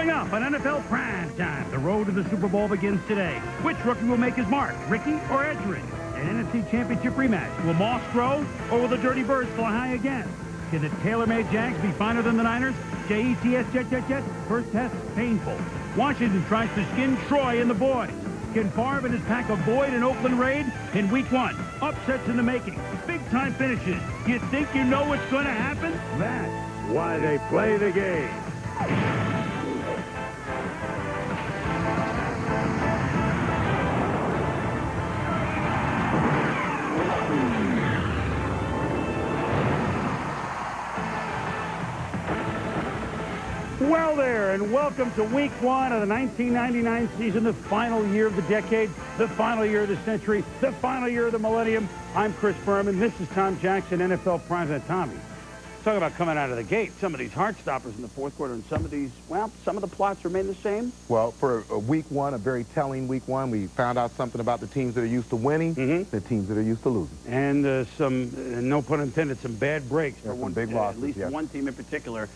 Coming up on NFL Prime Time, the road to the Super Bowl begins today. Which rookie will make his mark, Ricky or Edgerrin? An NFC Championship rematch. Will Moss throw, or will the Dirty Birds fly high again? Can the tailor-made Jags be finer than the Niners? Jets, jet. First test, painful. Washington tries to skin Troy and the boys. Can Favre and his pack avoid an Oakland raid in Week 1? Upsets in the making. Big-time finishes. You think you know what's going to happen? That's why they play the game. Well there, and welcome to Week 1 of the 1999 season, the final year of the decade, the final year of the century, the final year of the millennium. I'm Chris Berman. This is Tom Jackson, NFL Primetime. Tommy, talk about coming out of the gate. Some of these heart stoppers in the fourth quarter, and some of these, well, some of the plots remain the same. Well, for Week 1, a very telling Week 1, we found out something about the teams that are used to winning, the teams that are used to losing. And some, no pun intended, some bad breaks for one, big losses, at least one team in particular,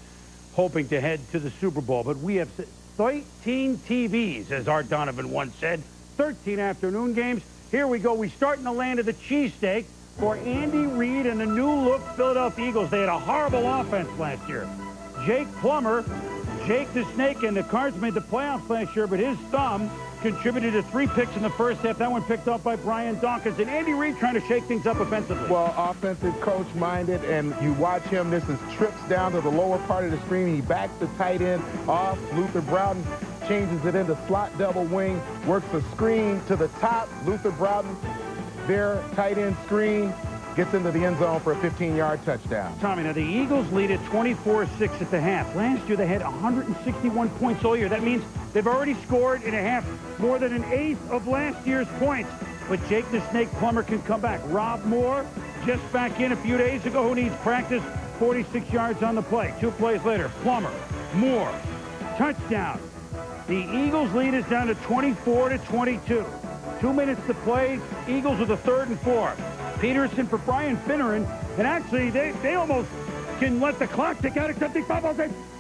hoping to head to the Super Bowl. But we have 13 TVs, as Art Donovan once said, 13 afternoon games. Here we go. We start in the land of the cheesesteak for Andy Reid and the new-look Philadelphia Eagles. They had a horrible offense last year. Jake Plummer, Jake the Snake, and the Cards made the playoffs last year, but his thumb contributed to 3 picks in the first half. That one picked off by Brian Dawkins. And Andy Reid trying to shake things up offensively. Well, offensive coach-minded, and you watch him. This is trips down to the lower part of the screen. He backs the tight end off. Luther Broughton changes it into slot double wing, works a screen to the top. Luther Broughton, their tight end screen, gets into the end zone for a 15-yard touchdown. Tommy, now the Eagles lead at 24-6 at the half. Last year they had 161 points all year. That means they've already scored in a half more than an eighth of last year's points. But Jake the Snake Plummer can come back. Rob Moore, just back in a few days ago, who needs practice, 46 yards on the play. 2 plays later, Plummer, Moore, touchdown. The Eagles lead is down to 24-22. 2 minutes to play. Eagles with a 3rd and 4. Peterson for Brian Finneran, and actually they almost can let the clock tick out, except they pop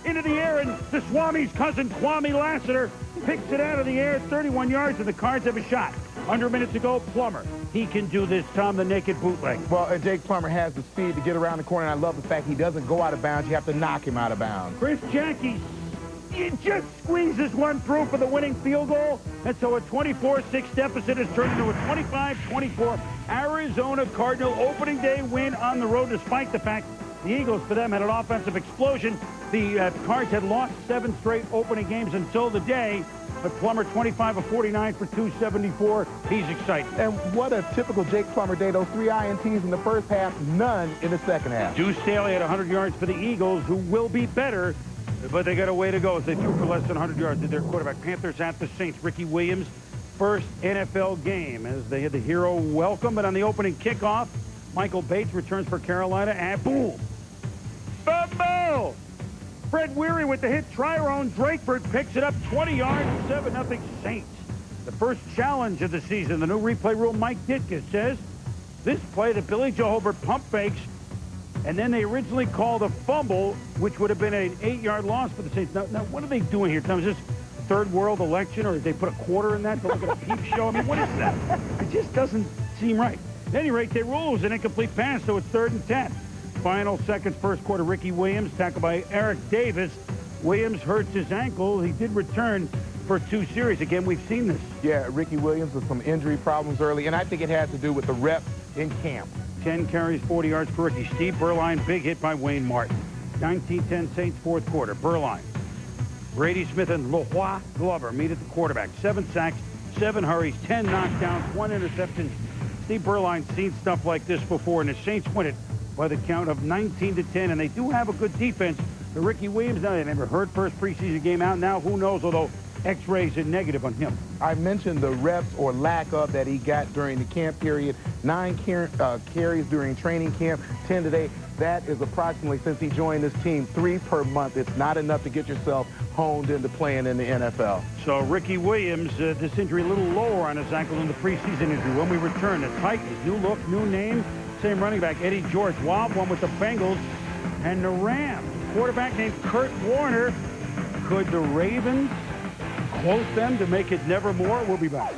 into the air, and the Swami's cousin Kwame Lassiter picks it out of the air at 31 yards, and the Cards have a shot. Under a minute to go, Plummer. He can do this, Tom, the naked bootleg. Well, Jake Plummer has the speed to get around the corner, and I love the fact he doesn't go out of bounds. You have to knock him out of bounds. Chris Jackie, he just squeezes one through for the winning field goal, and so a 24-6 deficit is turned into a 25-24 Arizona Cardinal opening day win on the road, despite the fact the Eagles, for them, had an offensive explosion. The Cards had lost 7 straight opening games until the day, but Plummer 25 of 49 for 274. He's excited. And what a typical Jake Plummer day. Those 3 INTs in the first half, none in the second half. Deuce Staley had 100 yards for the Eagles, who will be better, but they got a way to go as they threw for less than 100 yards. Their quarterback, Panthers at the Saints. Ricky Williams, first NFL game as they had the hero welcome. But on the opening kickoff, Michael Bates returns for Carolina, and boom! Bumble! Fred Weary with the hit. Tyrone Drakeford picks it up 20 yards, 7-0 Saints. The first challenge of the season. The new replay rule, Mike Ditka says, this play that Billy Joe Hobart pump fakes, and then they originally called a fumble, which would have been an 8-yard loss for the Saints. Now, what are they doing here, Tom? Is this third world election, or did they put a quarter in that to look at a peep show? I mean, what is that? It just doesn't seem right. At any rate, they rule it was an incomplete pass, so it's 3rd and 10. Final seconds, first quarter, Ricky Williams, tackled by Eric Davis. Williams hurts his ankle. He did return for 2 series. Again, we've seen this. Yeah, Ricky Williams with some injury problems early, and I think it had to do with the rep in camp. 10 carries, 40 yards for Ricky. Steve Berline, big hit by Wayne Martin. 19-10 Saints, fourth quarter. Berline, Brady Smith, and Leroy Glover meet at the quarterback. 7 sacks, 7 hurries, 10 knockdowns, 1 interception. Steve Berline's seen stuff like this before, and the Saints win it by the count of 19-10, and they do have a good defense. The Ricky Williams, now they never heard first preseason game out. Now who knows, although X-rays are negative on him. I mentioned the reps or lack of that he got during the camp period. 9 carries during training camp, 10 today. That is approximately, since he joined this team, 3 per month. It's not enough to get yourself honed into playing in the NFL. So Ricky Williams, this injury a little lower on his ankle than the preseason injury. When we return, the Titans, new look, new name, same running back, Eddie George, wild one with the Bengals, and the Rams. Quarterback named Kurt Warner. Could the Ravens close them to make it never more? We'll be back.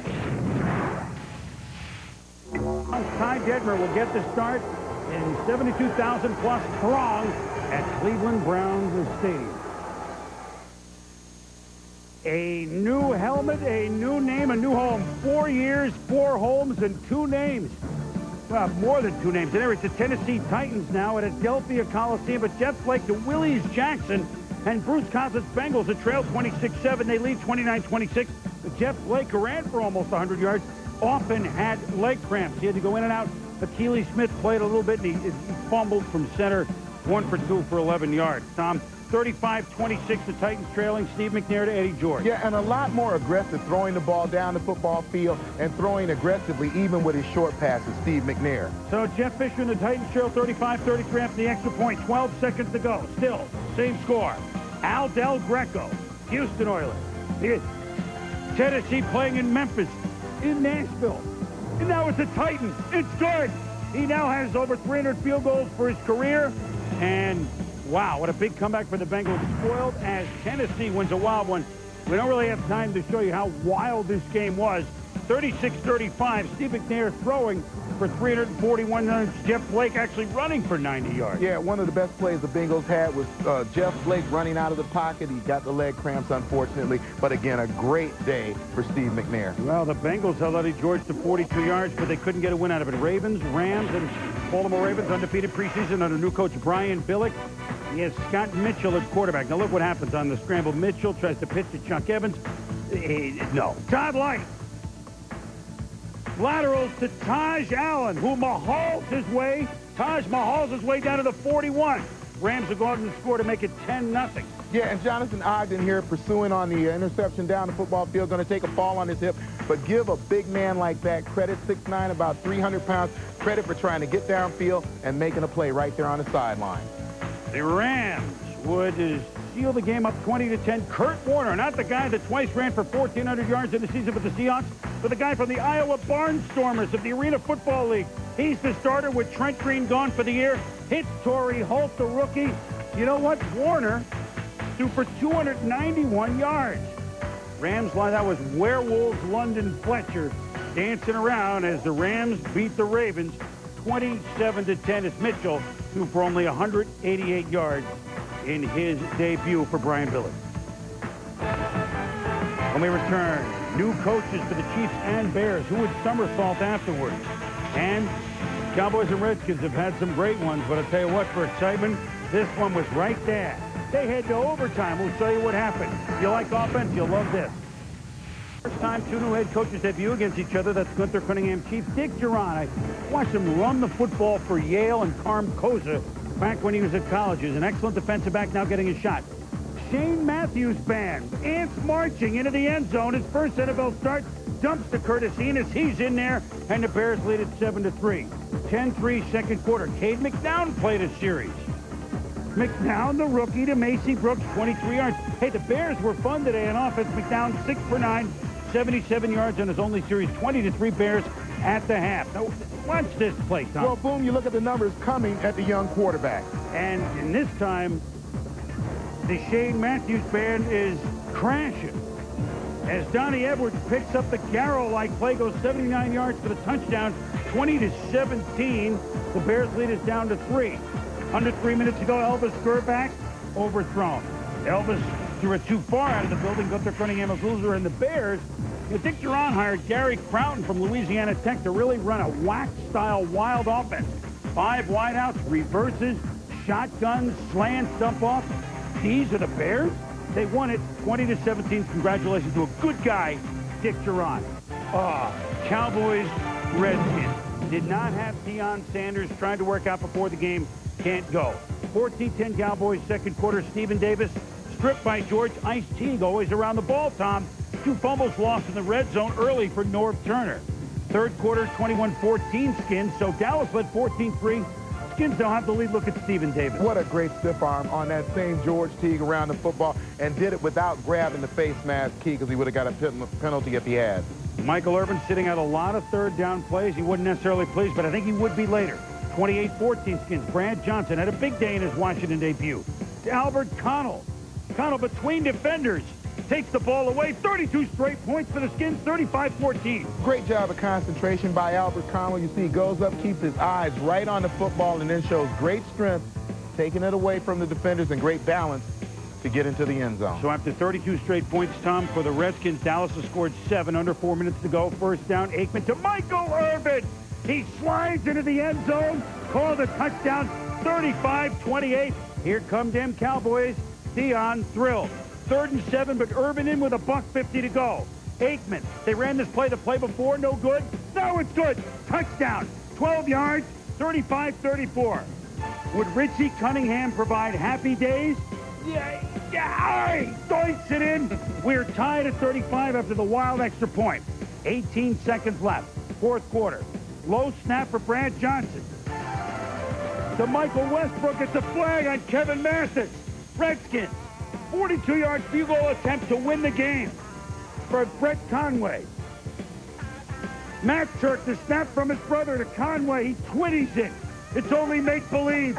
Ty Detmer will get the start in 72,000 plus strong at Cleveland Browns Stadium. A new helmet, a new name, a new home. 4 years, 4 homes, and 2 names. Well, more than 2 names. And there it's the Tennessee Titans now at Adelphia Coliseum. But Jeff Blake to Willie Jackson and Bruce Cousins Bengals that trail 26-7. They lead 29-26. But Jeff Blake, who ran for almost 100 yards, often had leg cramps. He had to go in and out. Akili Smith played a little bit, and he fumbled from center. 1 for 2 for 11 yards. Tom, 35-26, the Titans trailing. Steve McNair to Eddie George. Yeah, and a lot more aggressive throwing the ball down the football field and throwing aggressively even with his short passes, Steve McNair. So Jeff Fisher and the Titans trail 35-33 after the extra point. 12 seconds to go. Still, same score. Al Del Greco, Houston Oilers. Tennessee playing in Memphis, in Nashville. And now it's the Titans. It's good. He now has over 300 field goals for his career. And wow, what a big comeback for the Bengals. Spoiled as Tennessee wins a wild one. We don't really have time to show you how wild this game was. 36-35, Steve McNair throwing for 341 yards. Jeff Blake actually running for 90 yards. Yeah, one of the best plays the Bengals had was Jeff Blake running out of the pocket. He got the leg cramps, unfortunately. But again, a great day for Steve McNair. Well, the Bengals held Eddie George to 42 yards, but they couldn't get a win out of it. Ravens, Rams, and Baltimore Ravens undefeated preseason under new coach Brian Billick. He has Scott Mitchell at quarterback. Now look what happens on the scramble. Mitchell tries to pitch to Chuck Evans. No. Todd Light. Laterals to Taj Allen, who mahals his way. Taj mahals his way down to the 41. Rams are going to score to make it 10-0. Yeah, and Jonathan Ogden here pursuing on the interception down the football field, going to take a fall on his hip. But give a big man like that credit, 6'9", about 300 pounds, credit for trying to get downfield and making a play right there on the sideline. The Rams would seal the game up 20-10. Kurt Warner, not the guy that twice ran for 1,400 yards in the season for the Seahawks, but the guy from the Iowa Barnstormers of the Arena Football League. He's the starter with Trent Green gone for the year. Hits Torrey Holt, the rookie. You know what? Warner threw for 291 yards. Rams line, that was Werewolves London Fletcher dancing around as the Rams beat the Ravens 27-10 as Mitchell threw for only 188 yards in his debut for Brian Billick. When we return, new coaches for the Chiefs and Bears. Who would somersault afterwards? And Cowboys and Redskins have had some great ones, but I'll tell you what, for excitement, this one was right there. They head to overtime. We'll show you what happened. If you like offense, you'll love this. First time 2 new head coaches debut against each other. That's Gunther Cunningham Chief. Dick Duran, I watched him run the football for Yale and Carm Koza back when he was at college. He's an excellent defensive back, now getting a shot. Shane Matthews Band, ants marching into the end zone. His first NFL start, dumps to Curtis Enos. He's in there, and the Bears lead at 7-3. 10-3 second quarter. Cade McNown played a series. McNown, the rookie, to Macy Brooks, 23 yards. Hey, the Bears were fun today on offense. McNown, 6 for 9, 77 yards on his only series. 20-3 Bears at the half. Now, watch this play, Tom. Well, boom, you look at the numbers coming at the young quarterback. And in this time, the Shane Matthews Band is crashing. As Donnie Edwards picks up the Garrow-like play, goes 79 yards for the touchdown, 20-17. The Bears lead us down to 3. Under 3 minutes to go, Elvis Gerback overthrown. Elvis threw it too far out of the building. Gunther Cunningham of Loser and the Bears. Dick Duran hired Gary Crowton from Louisiana Tech to really run a whack-style wild offense. 5 wideouts, reverses, shotguns, slants, dump-offs. These are the Bears. They won it 20-17. Congratulations to a good guy, Dick Duran. Cowboys, Redskins. Did not have Deion Sanders. Trying to work out before the game. Can't go. 14-10 Cowboys second quarter. Stephen Davis stripped by George Ice-T. Always around the ball, Tom. 2 fumbles lost in the red zone early for Norv Turner. Third quarter, 21-14 Skins. So Dallas led 14-3. Skins don't have the lead. Look at Stephen Davis. What a great stiff arm on that same George Teague around the football, and did it without grabbing the face mask key, because he would have got a penalty if he had. Michael Irvin sitting out a lot of third down plays. He wouldn't necessarily please, but I think he would be later. 28-14 Skins. Brad Johnson had a big day in his Washington debut. Albert Connell Connell between defenders takes the ball away. 32 straight points for the Skins, 35-14. Great job of concentration by Albert Connell. You see he goes up, keeps his eyes right on the football, and then shows great strength, taking it away from the defenders, and great balance to get into the end zone. So after 32 straight points, Tom, for the Redskins, Dallas has scored 7, under 4 minutes to go. First down, Aikman to Michael Irvin. He slides into the end zone, called a touchdown, 35-28. Here come them Cowboys. Dion thrilled. 3rd and 7, but Irvin in with $1.50 to go. Aikman, they ran this play the play before, no good. Now it's good. Touchdown, 12 yards, 35-34. Would Richie Cunningham provide happy days? Yeah, all right, doinks it in. We're tied at 35 after the wild extra point. 18 seconds left, 4th quarter. Low snap for Brad Johnson. To Michael Westbrook, it's a flag on Kevin Mathis. Redskins, 42-yard field goal attempt to win the game for Brett Conway. Matt Turk, the snap from his brother to Conway. He twitties it. It's only make-believe.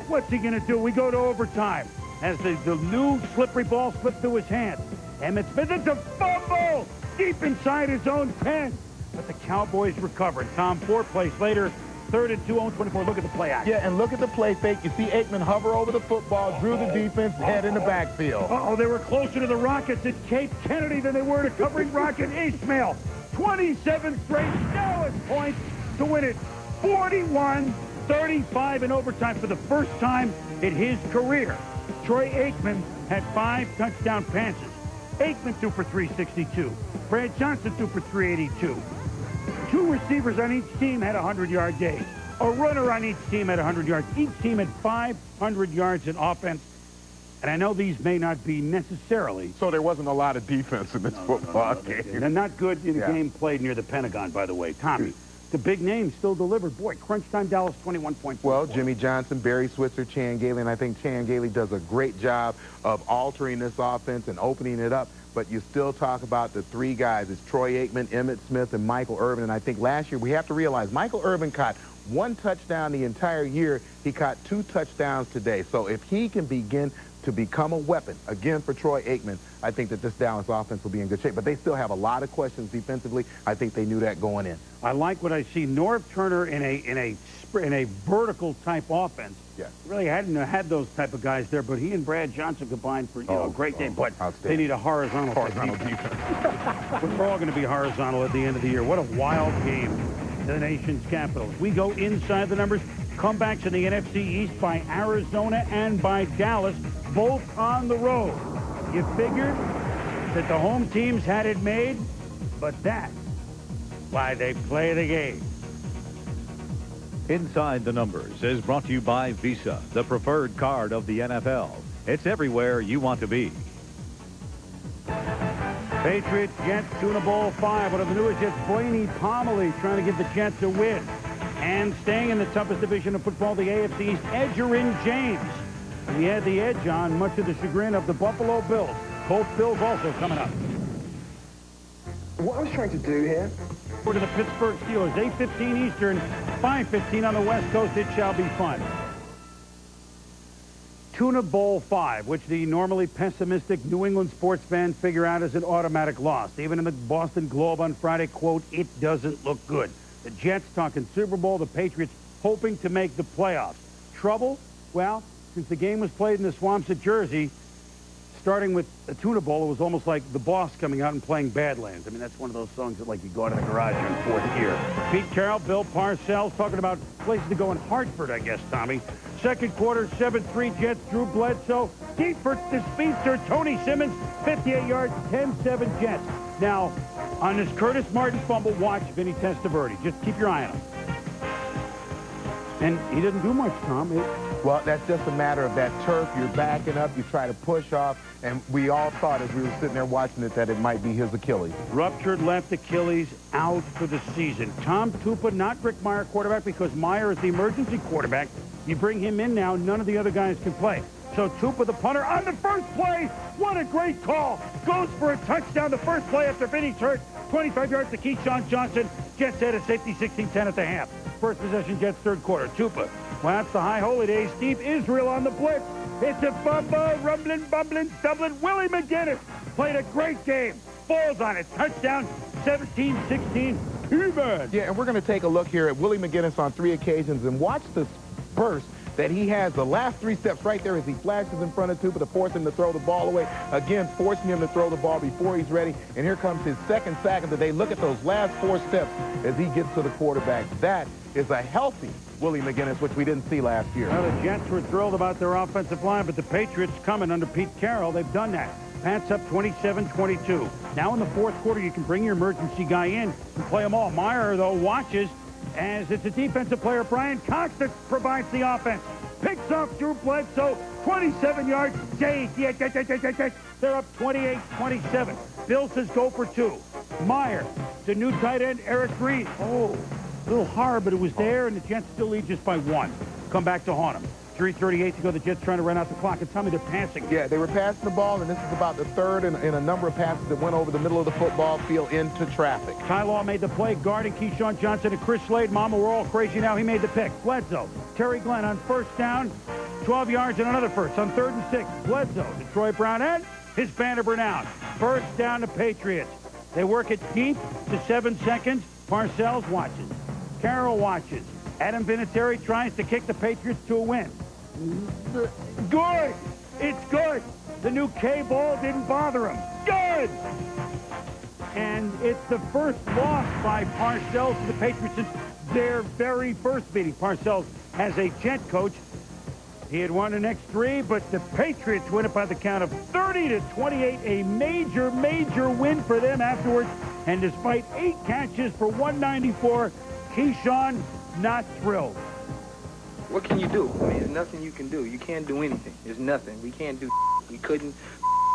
What's he going to do? We go to overtime as the new slippery ball slipped through his hands. Emmitt Smith, it's a fumble deep inside his own 10. But the Cowboys recovered. Tom, 4 plays later, 3rd and 2, 0-24. Look at the play action. Yeah, and look at the play fake. You see Aikman hover over the football, drew the defense, head in the backfield. Uh-oh, they were closer to the Rockets at Cape Kennedy than they were to covering Rocket Ishmael. 27 straight Dallas points to win it. 41-35 in overtime for the first time in his career. Troy Aikman had 5 touchdown passes. Aikman threw for 362. Brad Johnson threw for 382. 2 receivers on each team had 100-yard days. A runner on each team had 100 yards. Each team had 500 yards in offense. And I know these may not be necessarily. So there wasn't a lot of defense in this football game. They're not good in a game played near the Pentagon, by the way. Tommy, the big names still delivered. Boy, crunch time, Dallas, 21 points. Well, Jimmy Johnson, Barry Switzer, Chan Gailey, and I think Chan Gailey does a great job of altering this offense and opening it up. But you still talk about the 3 guys. It's Troy Aikman, Emmitt Smith, and Michael Irvin. And I think last year we have to realize Michael Irvin caught 1 touchdown the entire year. He caught 2 touchdowns today. So if he can begin to become a weapon, again, for Troy Aikman, I think that this Dallas offense will be in good shape. But they still have a lot of questions defensively. I think they knew that going in. I like what I see. Norv Turner in a vertical type offense. Yeah. Really hadn't had those type of guys there, but he and Brad Johnson combined for a great game. But they need a horizontal defense. We're all going to be horizontal at the end of the year. What a wild game in the nation's capital. We go inside the numbers. Comebacks in the NFC East by Arizona and by Dallas, both on the road. You figured that the home teams had it made, but that's why they play the game. Inside the Numbers is brought to you by Visa, the preferred card of the NFL. It's everywhere you want to be. Patriots, Jets, Tuna Bowl 5. One of the newest Jets, Blaney Pomeroy, trying to give the Jets a win. And staying in the toughest division of football, the AFC East, Edgerrin James. He had the edge on, much to the chagrin of the Buffalo Bills. Colts Bills also coming up. What I was trying to do here. To the Pittsburgh Steelers, 8:15 Eastern, 5:15 on the West Coast. It shall be fun. Tuna Bowl 5, which the normally pessimistic New England sports fans figure out as an automatic loss. Even in the Boston Globe on Friday, quote, it doesn't look good. The Jets talking Super Bowl, the Patriots hoping to make the playoffs. Trouble? Well, since the game was played in the swamps of Jersey, starting with the Tuna Bowl, it was almost like the boss coming out and playing Badlands. I mean, that's one of those songs that, like, you go out of the garage in 4th gear. Pete Carroll, Bill Parcells talking about places to go in Hartford, I guess, Tommy. Second quarter, 7-3 Jets, Drew Bledsoe. Deep for the speedster, Tony Simmons, 58 yards, 10-7 Jets. Now, on this Curtis Martin fumble, watch Vinny Testaverde. Just keep your eye on him. And he didn't do much, Tom. Well, that's just a matter of that turf. You're backing up. You try to push off. And we all thought as we were sitting there watching it that it might be his Achilles. Ruptured left Achilles, out for the season. Tom Tupa, not Rick Meyer quarterback, because Meyer is the emergency quarterback. You bring him in now, none of the other guys can play. So Tupa, the punter, on the first play. What a great call. Goes for a touchdown the first play after Vinny's hurt. 25 yards to Keyshawn Johnson. Jets had a safety 16-10 at the half. First possession, Jets third quarter. Tupa. Well, that's the high holy days. Steve Israel on the blitz. It's a fumble, rumbling, bumbling, stumbling. Willie McGinnis played a great game. Falls on it. Touchdown, 17-16. Even. Yeah, and we're going to take a look here at Willie McGinnis on 3 occasions and watch this burst that he has. The last 3 steps right there as he flashes in front of Tupa to force him to throw the ball away. Again, forcing him to throw the ball before he's ready. And here comes his second sack of the day. Look at those last 4 steps as he gets to the quarterback. That is a healthy Willie McGinnis, which we didn't see last year. Well, the Jets were thrilled about their offensive line, but the Patriots coming under Pete Carroll, they've done that. Pats up 27-22. Now in the fourth quarter, you can bring your emergency guy in and play them all. Meyer, though, watches as it's a defensive player, Brian Cox, that provides the offense. Picks off Drew Bledsoe, 27 yards. They're up 28-27. Bill says go for 2. Meyer, the new tight end, Eric Green. Oh, a little hard, but it was there, and the Jets still lead just by 1. Come back to haunt them. 3:38 to go. The Jets trying to run out the clock. And tell me they're passing. Yeah, they were passing the ball, and this is about the third in a number of passes that went over the middle of the football field into traffic. Ty Law made the play, guarding Keyshawn Johnson and Chris Slade. Mama, we're all crazy now. He made the pick. Bledsoe, Terry Glenn on first down, 12 yards and another first. On 3rd and 6, Bledsoe, Detroit Brown, and his Vanderbilt out. First down to Patriots. They work it deep to 7 seconds. Parcells watches. Carroll watches. Adam Vinatieri tries to kick the Patriots to a win. Good! It's good! The new K-ball didn't bother him. Good! And it's the first loss by Parcells to the Patriots since their very first meeting. Parcells has a Jet coach. He had won the next 3, but the Patriots win it by the count of 30-28. A major, major win for them afterwards. And despite 8 catches for 194, Keyshawn not thrilled. What can you do? I mean, there's nothing you can do. You can't do anything. There's nothing. We can't do. We couldn't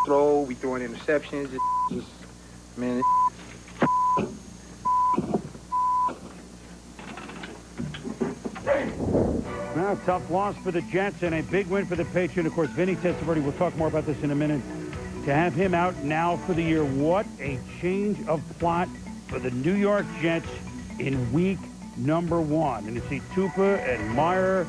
throw. We throwing interceptions. Just, man. Now, tough loss for the Jets and a big win for the Patriots. Of course, Vinny Testaverde, we'll talk more about this in a minute. To have him out now for the year, what a change of plot for the New York Jets in week number 1. And you see Tupa and Meyer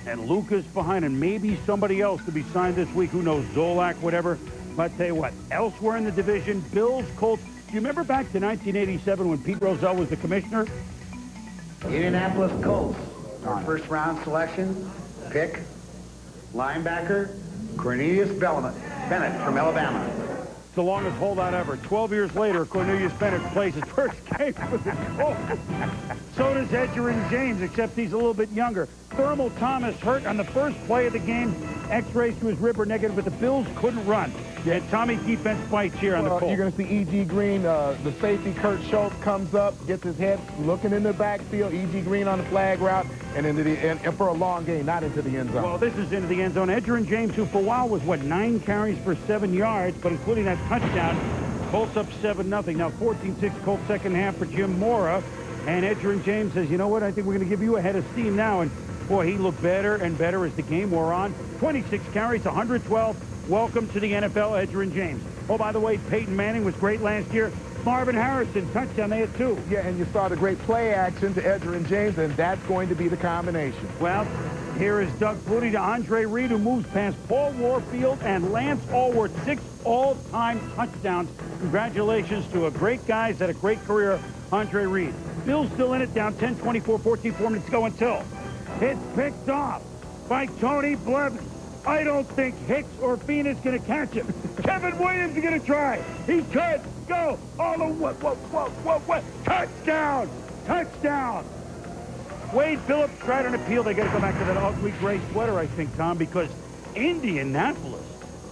and Lucas behind, and maybe somebody else to be signed this week. Who knows, Zolak, whatever. But I tell you what, elsewhere in the division, Bills, Colts. Do you remember back to 1987 when Pete Rozelle was the commissioner? Indianapolis Colts, our first-round selection, pick, linebacker, Cornelius Bennett from Alabama. The longest holdout ever. 12 years later, Cornelius Bennett plays his first game for the Colts. So does Edgerrin James, except he's a little bit younger. Thermal Thomas hurt on the first play of the game. X-rays to his rib were negative, but the Bills couldn't run. And Tommy defense fights here on the Colts. You're going to see E.G. Green, the safety, Kurt Schultz, comes up, gets his head looking in the backfield. E.G. Green on the flag route, and into and for a long game, not into the end zone. Well, this is into the end zone. Edgerrin James, who for a while was, 9 carries for 7 yards, but including that touchdown, Colts up 7-0. Now 14-6 Colts second half for Jim Mora. And Edgerrin James says, you know what, I think we're going to give you a head of steam now. And, boy, he looked better and better as the game wore on. 26 carries, 112. Welcome to the NFL, Edgerrin James. Oh, by the way, Peyton Manning was great last year. Marvin Harrison, touchdown, they had 2. Yeah, and you saw the great play action to Edgerrin James, and that's going to be the combination. Well, here is Doug Flutie to Andre Reed, who moves past Paul Warfield and Lance Allworth. 6 all-time touchdowns. Congratulations to a great guy. He's had a great career, Andre Reed. Bill's still in it, down 10-24, 14, 4 minutes to go until it's picked off by Tony Blevins. I don't think Hicks or Phoenix going to catch him. Kevin Williams is going to try. He could go all the way. Touchdown! Touchdown! Wade Phillips tried an appeal. They got to go back to that ugly gray sweater, I think, Tom, because Indianapolis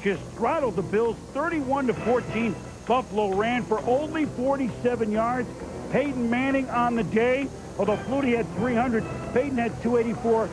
just throttled the Bills 31-14. Buffalo ran for only 47 yards. Peyton Manning on the day, although Flutie had 300, Peyton had 284.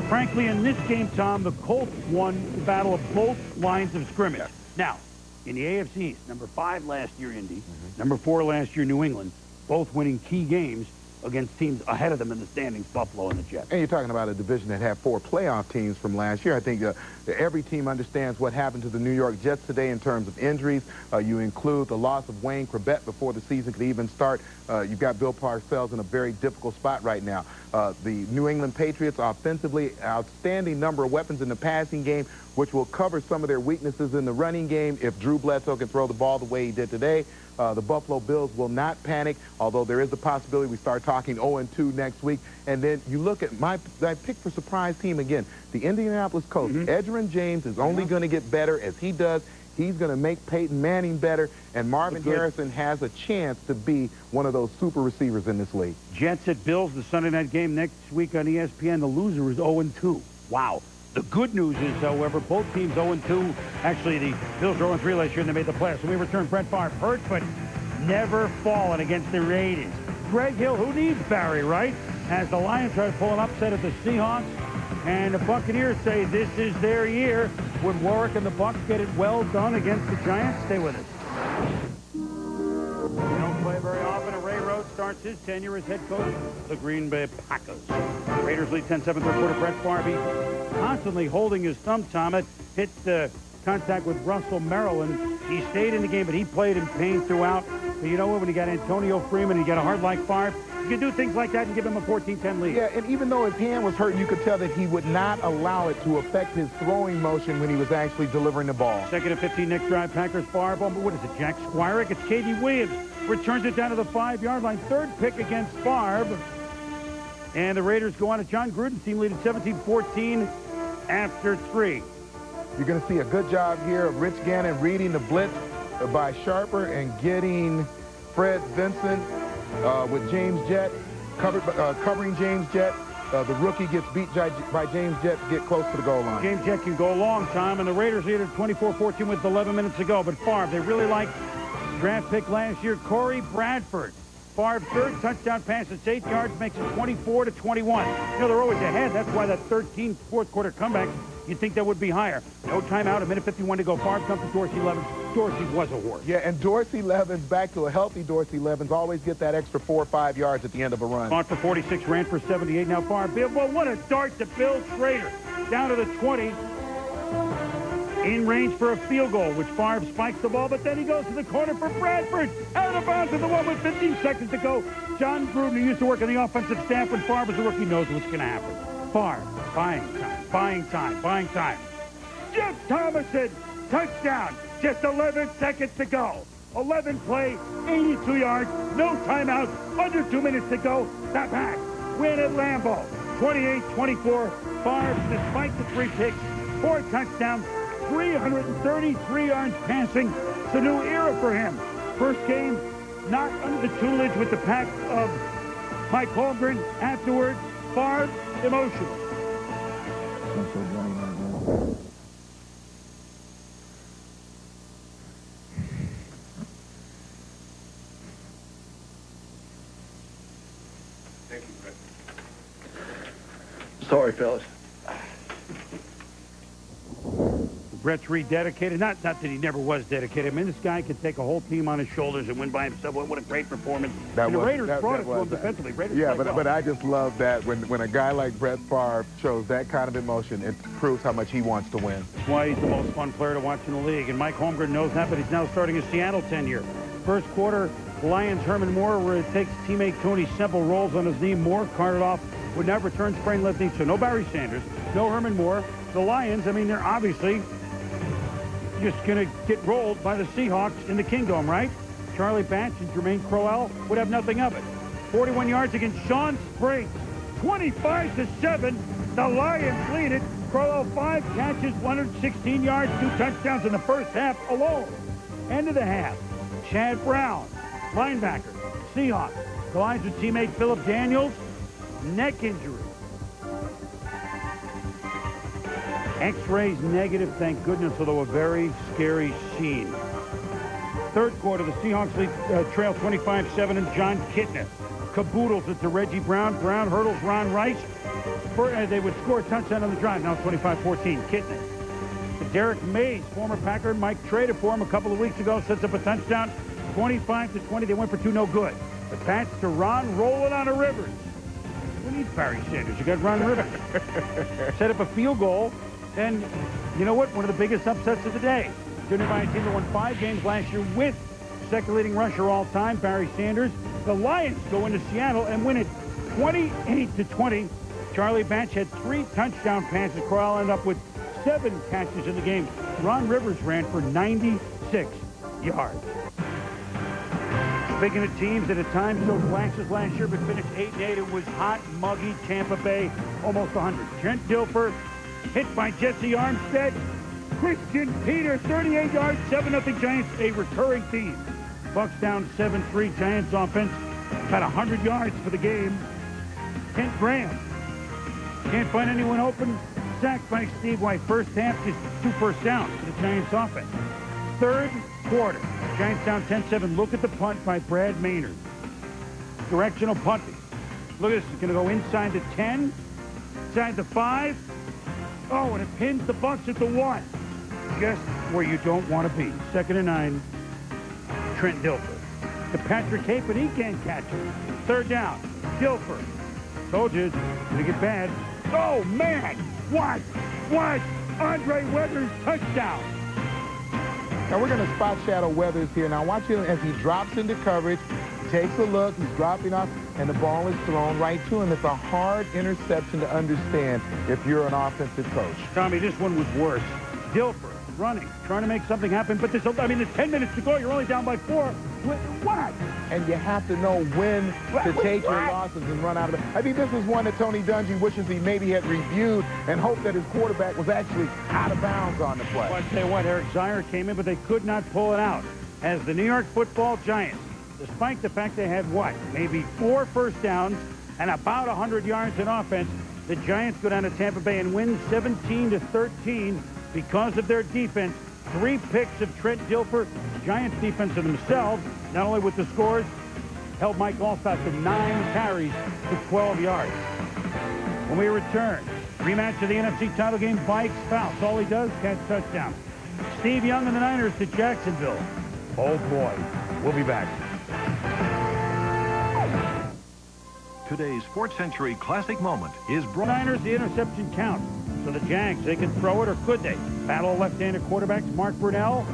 Frankly, in this game, Tom, the Colts won the battle of both lines of scrimmage. Now, in the AFC East, number 5 last year, Indy, number 4 last year, New England, both winning key games against teams ahead of them in the standings, Buffalo and the Jets. And you're talking about a division that had 4 playoff teams from last year. I think every team understands what happened to the New York Jets today in terms of injuries. You include the loss of Wayne Corbett before the season could even start. You've got Bill Parcells in a very difficult spot right now. The New England Patriots offensively, outstanding number of weapons in the passing game. which will cover some of their weaknesses in the running game. If Drew Bledsoe can throw the ball the way he did today, the Buffalo Bills will not panic, although there is a possibility we start talking 0-2 next week. And then you look at my pick for surprise team again, the Indianapolis Colts. Edgerrin James is only going to get better as he does. He's going to make Peyton Manning better, and Marvin Harrison has a chance to be one of those super receivers in this league. Jets at Bills, the Sunday night game next week on ESPN. The loser is 0-2. Wow. The good news is, however, both teams 0-2. Actually, the Bills were 0-3 last year, and they made the playoffs. So we return Brett Favre, hurt, but never fallen against the Raiders. Greg Hill, who needs Barry, right? As the Lions try to pull an upset at the Seahawks. And the Buccaneers say this is their year. Would Warwick and the Bucs get it well done against the Giants? Stay with us. They don't play very often. Ray Rhodes starts his tenure as head coach of the Green Bay Packers. Raiders lead 10-7 third quarter. Brett Favre constantly holding his thumb, Tom. It hit contact with Russell Merrill, and he stayed in the game, but he played in pain throughout. But you know what? When you got Antonio Freeman, you got a hard like Favre, you can do things like that and give him a 14-10 lead. Yeah, and even though his hand was hurt, you could tell that he would not allow it to affect his throwing motion when he was actually delivering the ball. Second and 15, next drive, Packers, Favre. What is it, Jack Squirick? It's Katie Williams. Returns it down to the 5-yard line. Third pick against Favre. And the Raiders go on to John Gruden's team lead at 17-14 after 3. You're going to see a good job here of Rich Gannon reading the blitz by Sharper and getting Fred Vincent with James Jett, covering James Jett. The rookie gets beat by James Jett to get close to the goal line. James Jett can go a long time, and the Raiders lead at 24-14 with 11 minutes to go. But Favre, they really like draft pick last year, Corey Bradford. Favre's third touchdown pass at 8 yards makes it 24-21. You know, they're always ahead. That's why that 13 fourth quarter comeback, you'd think that would be higher. No timeout, 1:51 to go. Favre comes to Dorsey Levens. Dorsey was a horse. Yeah, and Dorsey Levens, back to a healthy Dorsey Levens, always get that extra 4 or 5 yards at the end of a run. Caught for 46, ran for 78. Now Favre, well, what a dart to Bill Schrader. Down to the 20. In range for a field goal, which Favre spikes the ball, but then he goes to the corner for Bradford. Out of bounds to the one with 15 seconds to go. John Gruden, who used to work on the offensive staff when Favre was a rookie, knows what's going to happen. Favre, buying time. Jeff Thomason, touchdown. Just 11 seconds to go. 11 play, 82 yards, no timeout, under 2 minutes to go. The Pack win at Lambeau, 28-24. Favre, despite the 3 picks, 4 touchdowns, 333 yards passing. It's a new era for him. First game, not under the tutelage with the Pack of Mike Holmgren. Afterwards, Favre, emotional. Thank you, Brett. Sorry, fellas. Brett's rededicated. Not that he never was dedicated. I mean, this guy could take a whole team on his shoulders and win by himself. What a great performance. And the Raiders brought it to him defensively. Yeah, but I just love that when a guy like Brett Favre shows that kind of emotion, it proves how much he wants to win. That's why he's the most fun player to watch in the league. And Mike Holmgren knows that, but he's now starting his Seattle tenure. First quarter, Lions Herman Moore, where it takes teammate Tony Semple, rolls on his knee. Moore carted off, would not return sprained left knee. So no Barry Sanders, no Herman Moore. The Lions, I mean, they're obviously just going to get rolled by the Seahawks in the Kingdome, right? Charlie Batch and Jermaine Crowell would have nothing of it. 41 yards against Sean Spriggs. 25-7. The Lions lead it. Crowell 5 catches, 116 yards, 2 touchdowns in the first half alone. End of the half. Chad Brown, linebacker, Seahawks. Collides with teammate Philip Daniels. Neck injury. X-rays negative, thank goodness, although a very scary scene. Third quarter, the Seahawks lead, trail 25-7, and John Kitna caboodles it to Reggie Brown. Brown hurdles Ron Rice. They would score a touchdown on the drive. Now 25-14, Kitna. Derek Mays, former Packer, Mike traded for him a couple of weeks ago, sets up a touchdown. 25-20, they went for 2, no good. The pass to Ron, rolling on a Rivers. Who needs Barry Sanders? You got Ron Rivers. Set up a field goal. And you know what? One of the biggest upsets of the day. Junior Vine team that won 5 games last year with second leading rusher all time, Barry Sanders. The Lions go into Seattle and win it 28-20. Charlie Batch had 3 touchdown passes. Crowell ended up with 7 catches in the game. Ron Rivers ran for 96 yards. Speaking of teams that at times showed flashes last year but finished 8-8, it was hot, muggy Tampa Bay, almost 100. Trent Dilfer hit by Jesse Armstead. Christian Peter, 38 yards, 7-0 Giants, a recurring theme. Bucks down 7-3, Giants offense about 100 yards for the game. Kent Graham can't find anyone open. Sacked by Steve White. First half, just 2 first downs for the Giants offense. Third quarter, Giants down 10-7. Look at the punt by Brad Maynard. Directional punting. Look at this. It's going to go inside the 10, inside the 5. Oh, and it pins the Bucks at the 1. Just where you don't want to be. 2nd and 9. Trent Dilfer. To Patrick Cape, but he can't catch it. 3rd down. Dilfer. Told you, it's going to get bad. Oh, man! What? Andre Weathers touchdown. Now we're going to spot shadow Weathers here. Now watch him as he drops into coverage, takes a look, he's dropping off, and the ball is thrown right to him. It's a hard interception to understand if you're an offensive coach. Tommy, this one was worse. Dilfer running, trying to make something happen, but there's 10 minutes to go. You're only down by 4. What? And you have to know when to take your losses and run out of it. I think this is one that Tony Dungy wishes he maybe had reviewed and hoped that his quarterback was actually out of bounds on the play. Well, I tell you what, Eric Zier came in, but they could not pull it out. As the New York Football Giants, despite the fact they had, maybe 4 first downs and about 100 yards in offense, the Giants go down to Tampa Bay and win 17-13 because of their defense. 3 picks of Trent Dilfer. Giants defense of themselves, not only with the scores, held Mike Allstott to 9 carries for 12 yards. When we return, rematch of the NFC title game, Vikes Falcons. All he does, catch touchdown. Steve Young and the Niners to Jacksonville. Oh boy, we'll be back. Today's Sports Century Classic moment is brought. Niners, the interception count. So the Jags, they can throw it, or could they? Battle of left-handed quarterbacks. Mark Brunell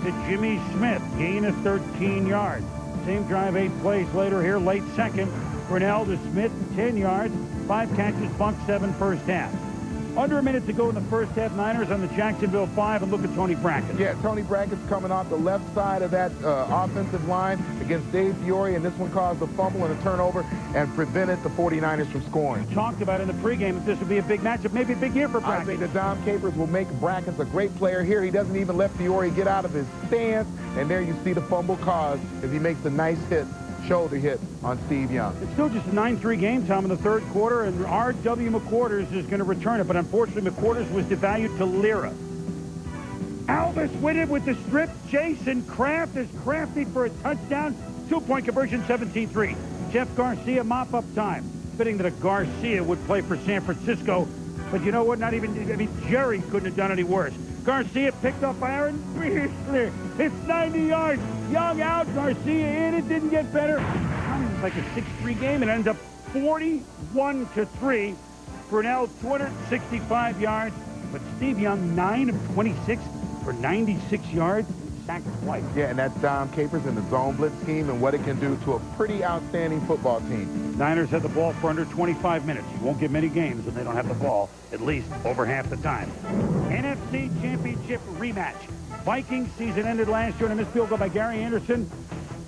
to Jimmy Smith. Gain of 13 yards. Same drive, 8 plays later here, late second. Brunell to Smith, 10 yards. 5 catches, Buck 7 first half. Under a minute to go in the first half. Niners on the Jacksonville 5, and look at Tony Brackett. Yeah, Tony Brackett's coming off the left side of that offensive line against Dave Fiore, and this one caused a fumble and a turnover and prevented the 49ers from scoring. We talked about in the pregame that this would be a big matchup, maybe a big year for Brackett. I think that Dom Capers will make Brackett a great player here. He doesn't even let Fiore get out of his stance, and there you see the fumble caused as he makes a nice hit. Shoulder hit on Steve Young. It's still just a 9-3 game, Tom, in the 3rd quarter, and R.W. McQuarters is going to return it, but unfortunately McQuarters was devalued to lira. Albus Whitted with the strip. Jason Kraft is crafty for a touchdown. 2-point conversion, 17-3. Jeff Garcia, mop-up time. Fitting that a Garcia would play for San Francisco, but you know what? Jerry couldn't have done any worse. Garcia picked up by Aaron. It's 90 yards. Young out, Garcia in. It didn't get better. It's like a 6-3 game. It ends up 41-3. Brunell, 265 yards. But Steve Young, 9 of 26 for 96 yards. Sacked twice. Yeah, and that's Dom Capers in the zone blitz scheme and what it can do to a pretty outstanding football team. Niners had the ball for under 25 minutes. You won't get many games when they don't have the ball, at least over half the time. NFC Championship rematch. Vikings season ended last year on a missed field goal by Gary Anderson.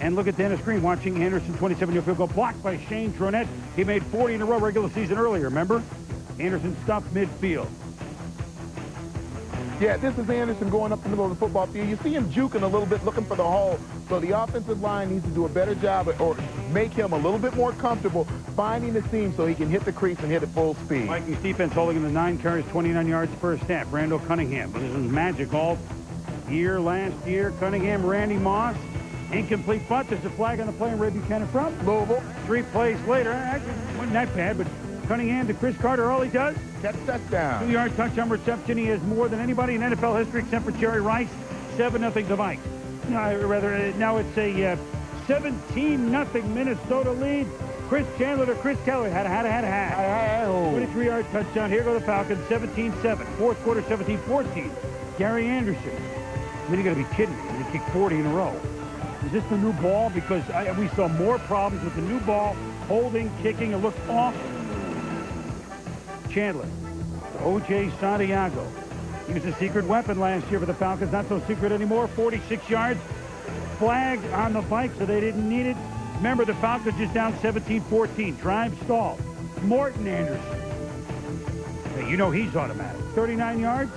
And look at Dennis Green watching Anderson, 27-yard field goal blocked by Shane Tronette. He made 40 in a row regular season earlier, remember? Anderson stopped midfield. Yeah, this is Anderson going up the middle of the football field. You see him juking a little bit, looking for the hole. So the offensive line needs to do a better job or make him a little bit more comfortable finding the seam so he can hit the crease and hit at full speed. Vikings defense holding him to 9 carries, 29 yards first half. Randall Cunningham. This is magic all year last year. Cunningham, Randy Moss. Incomplete punt. There's a flag on the play, and Ray Buchanan from Louisville. 3 plays later. Actually, wasn't that bad, but Cunningham to Chris Carter. All he does, catch touchdown. 2-yard touchdown reception. He has more than anybody in NFL history except for Jerry Rice. 7-0 the Vikes. Now it's a 17-0 Minnesota lead. Chris Chandler to Chris Kelly. 23-yard touchdown. Here go the Falcons. 17-7. Fourth quarter, 17-14. Gary Anderson. I mean, you got to be kidding me. He kicked 40 in a row. Is this the new ball? Because we saw more problems with the new ball. Holding, kicking. It looked awful. Chandler to O.J. Santiago. He was a secret weapon last year for the Falcons. Not so secret anymore. 46 yards. Flag on the Vikes, so they didn't need it. Remember, the Falcons just down 17-14. Drive stall. Morton Anderson. Hey, you know he's automatic. 39 yards.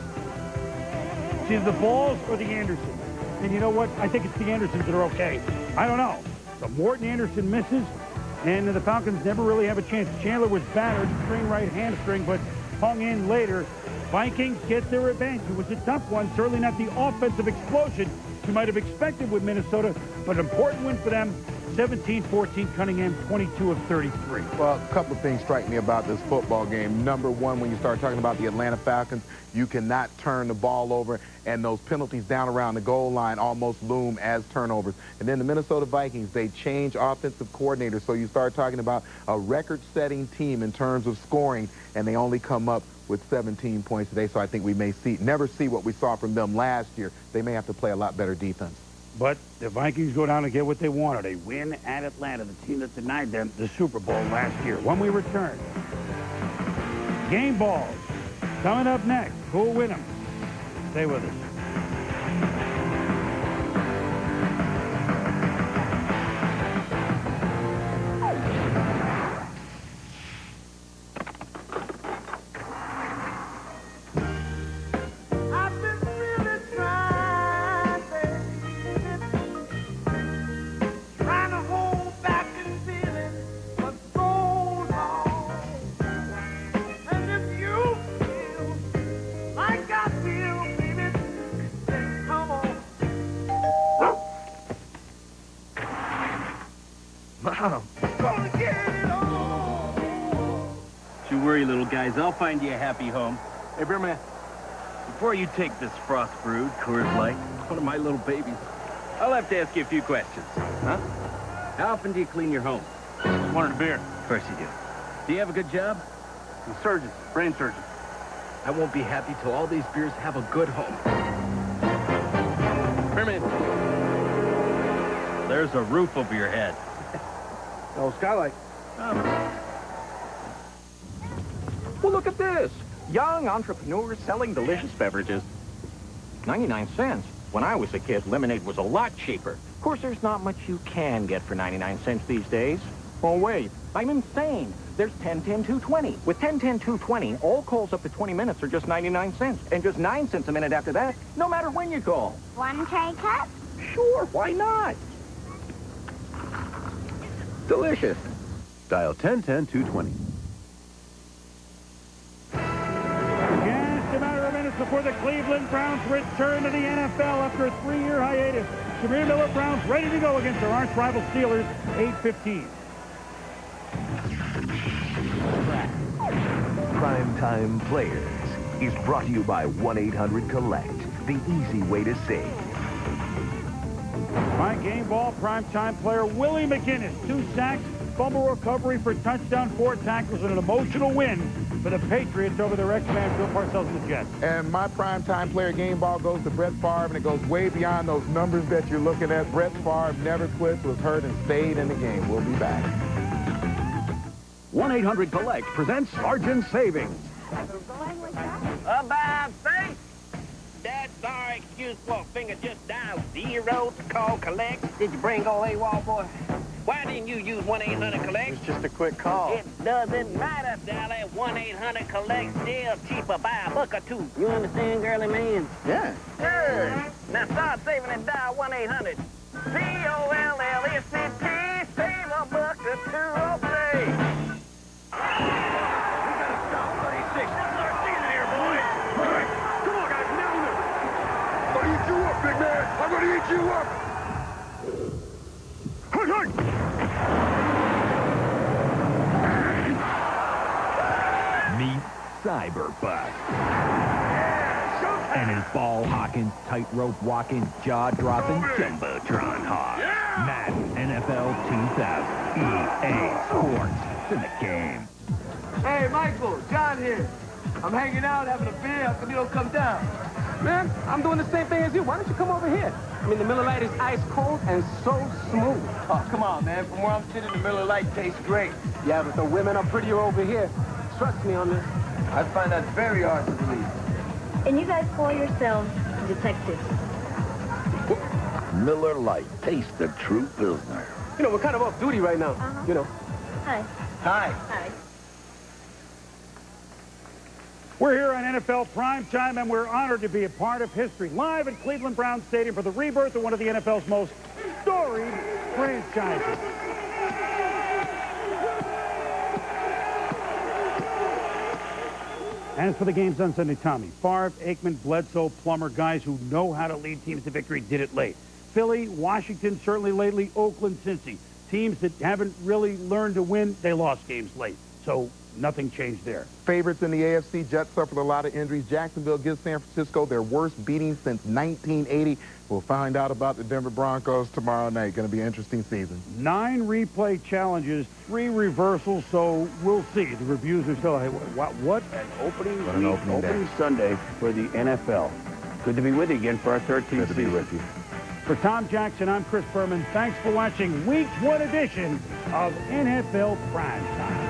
It's either the Balls or the Anderson. And you know what? I think it's the Andersons that are okay. I don't know. So Morton Anderson misses, and the Falcons never really have a chance. Chandler was battered, string right hamstring, but hung in later. Vikings get their revenge. It was a tough one. Certainly not the offensive explosion you might have expected with Minnesota, but an important win for them. 17-14, Cunningham 22 of 33. Well, a couple of things strike me about this football game. Number one, when you start talking about the Atlanta Falcons, you cannot turn the ball over, and those penalties down around the goal line almost loom as turnovers. And then the Minnesota Vikings, they change offensive coordinators, so you start talking about a record-setting team in terms of scoring, and they only come up with 17 points today. So I think we may never see what we saw from them last year. They may have to play a lot better defense. But the Vikings go down and get what they wanted. A win at Atlanta, the team that denied them the Super Bowl last year. When we return, game balls coming up next. Who'll win them? Stay with us. Don't you worry, little guys. I'll find you a happy home. Hey, Bearman, before you take this frost brewed Coors Light, one of my little babies, I'll have to ask you a few questions. Huh? How often do you clean your home? Just wanted a beer. Of course you do. Do you have a good job? I'm a surgeon, brain surgeon. I won't be happy till all these beers have a good home. Bearman, there's a roof over your head. Oh, skylight. Well, look at this. Young entrepreneurs selling delicious beverages. 99 cents. When I was a kid, lemonade was a lot cheaper. Of course, there's not much you can get for 99 cents these days. Oh, wait. I'm insane. There's 10, 10, 220. With 10, 10, 220, all calls up to 20 minutes are just 99 cents. And just 9 cents a minute after that, no matter when you call. One tray cup? Sure, why not? Delicious. Dial 10-10-220. Just a matter of minutes before the Cleveland Browns return to the NFL after a 3-year hiatus. Shamir Miller Browns ready to go against their arch rival Steelers, 8:15. Primetime Players is brought to you by 1-800-COLLECT, the easy way to save. My game ball primetime player Willie McGinnis, 2 sacks, fumble recovery for touchdown, 4 tackles, and an emotional win for the Patriots over their ex-man Bill Parcells and the Jets. And my primetime player game ball goes to Brett Favre, and it goes way beyond those numbers that you're looking at. Brett Favre never quit, was hurt, and stayed in the game. We'll be back. 1-800-COLLECT presents Sergeant Savings. About face. That's our excuse for a finger just dial 0 to call collect. Did you bring old AWOL, boy? Why didn't you use 1-800-COLLECT? It's just a quick call. It doesn't matter, Sally. 1-800-COLLECT still cheaper by $1 or $2. You understand, girly man? Yeah. Good. Now start saving and dial 1-800. COLLECT. Save $1 or $2. Okay. Big man, I'm gonna eat you up! Meet Cyberbuck. And his ball-hocking, tightrope-walking, jaw-dropping Jumbotron hawk. Madden NFL 2000. EA Sports. It's in the game. Hey, Michael, John here. I'm hanging out, having a beer. How come you don't come down? Man, I'm doing the same thing as you. Why don't you come over here? I mean, the Miller Lite is ice cold and so smooth. Oh, come on, man. From where I'm sitting, the Miller Lite tastes great. Yeah, but the women are prettier over here. Trust me on this. I find that very hard to believe. And you guys call yourselves detectives. Miller Lite. Taste the true Pilsner. You know, we're kind of off duty right now. You know. Hi. Hi. Hi. We're here on NFL Primetime, and we're honored to be a part of history. Live at Cleveland Browns Stadium for the rebirth of one of the NFL's most storied franchises. As for the games on Sunday, Tommy, Favre, Aikman, Bledsoe, Plummer, guys who know how to lead teams to victory, did it late. Philly, Washington, certainly lately, Oakland, Cincy. Teams that haven't really learned to win, they lost games late. So nothing changed there. Favorites in the AFC, Jets suffered a lot of injuries. Jacksonville gives San Francisco their worst beating since 1980. We'll find out about the Denver Broncos tomorrow night. Going to be an interesting season. 9 replay challenges, 3 reversals, so we'll see. The reviews are still, hey, what an opening What an opening Sunday for the NFL. Good to be with you again for our 13th season. Good to be with you. For Tom Jackson, I'm Chris Berman. Thanks for watching Week 1 edition of NFL Primetime.